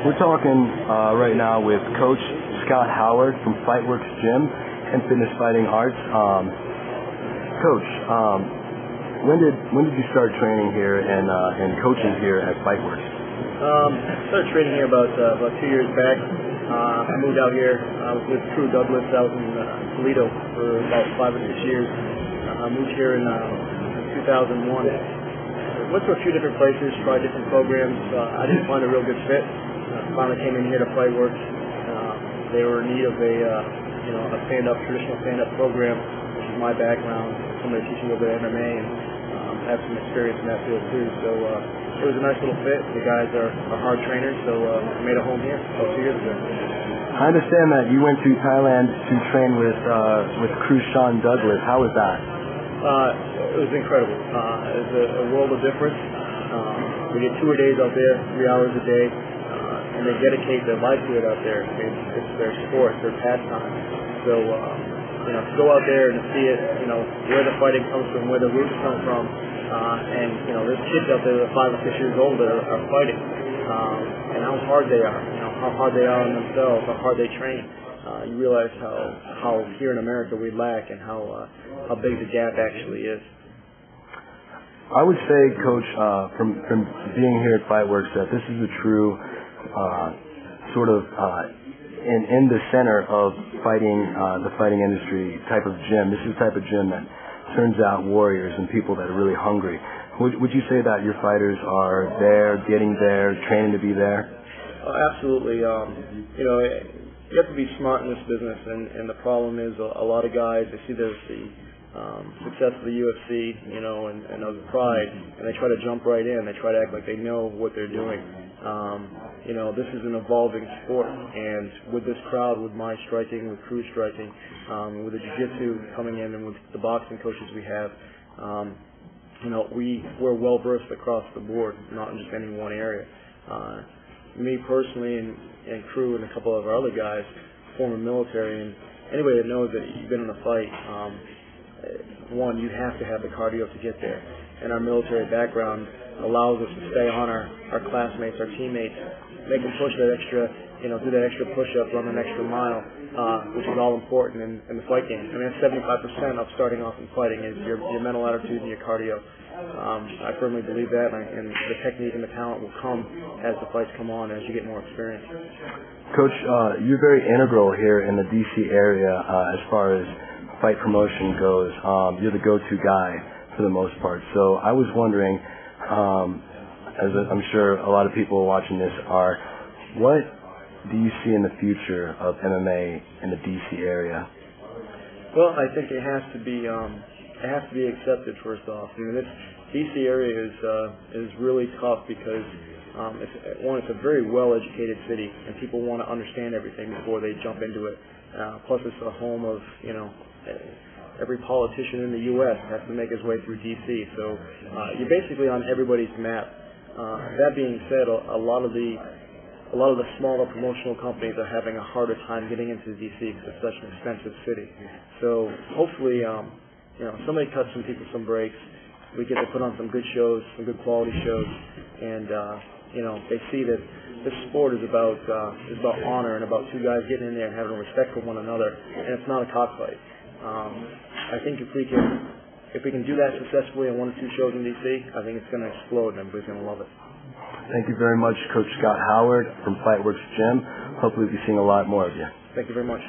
We're talking right now with Coach Scott Howard from Fightworks Gym and Fitness Fighting Arts. Coach, when did you start training here and coaching here at Fightworks? I started training here about 2 years back. I moved out here. I was with Crew Douglas out in Toledo for about 5 or 6 years. I moved here in 2001. Went to a few different places, tried different programs. I didn't find a real good fit. Finally came in here to Fightworks. They were in need of a traditional stand-up program, which is my background. Somebody teaching over at MMA and have some experience in that field too. So it was a nice little fit. The guys are hard trainers, so I made a home here about 2 years ago. I understand that you went to Thailand to train with Crew Sean Douglas. How was that? It was incredible. It was a world of difference. We did 2 days out there, 3 hours a day, and they dedicate their life to it out there. It's their sport, their pastime. So, to go out there and to see it, where the fighting comes from, where the roots come from, and there's kids out there that are 5 or 6 years old that are fighting, and how hard they are, how hard they are on themselves, how hard they train. You realize how here in America we lack and how big the gap actually is. I would say, Coach, from being here at Fightworks, that this is a true in the center of the fighting industry type of gym. This is the type of gym that turns out warriors and people that are really hungry. Would you say that your fighters are there, getting there, training to be there? Absolutely. You have to be smart in this business, and the problem is a lot of guys, they see the success of the UFC, and of the pride, and they try to jump right in. They try to act like they know what they're doing. This is an evolving sport, and with this crowd, with my striking, with Crew striking, with the jiu-jitsu coming in, and with the boxing coaches we have, we're well versed across the board, not in just any one area. Me personally and Crew and a couple of our other guys, former military, and anybody that knows that you've been in a fight, one, you have to have the cardio to get there. And our military background allows us to stay on our classmates, our teammates, make them push that extra, do that extra push-up, run an extra mile, which is all important in the fight game. I mean, 75% of starting off in fighting is your mental attitude and your cardio. I firmly believe that, and the technique and the talent will come as the fights come on, as you get more experience. Coach, you're very integral here in the D.C. area as far as fight promotion goes. You're the go-to guy for the most part. So I was wondering, as I'm sure a lot of people watching this are, what do you see in the future of MMA in the D.C. area? Well, I think it has to be accepted first off. I mean, this D.C. area is really tough because it's a very well-educated city, and people want to understand everything before they jump into it. Plus, it's a home of every politician in the U.S. has to make his way through D.C. So you're basically on everybody's map. That being said, a lot of the smaller promotional companies are having a harder time getting into D.C. because it's such an expensive city. So hopefully, somebody cuts some people some breaks. We get to put on some good shows, some good quality shows, and they see that this sport is about honor and about two guys getting in there and having respect for one another, and it's not a cockfight. I think if we can do that successfully on 1 or 2 shows in D.C., I think it's going to explode and everybody's going to love it. Thank you very much, Coach Scott Howard from Fightworks Gym. Hopefully we'll be seeing a lot more of you. Thank you very much.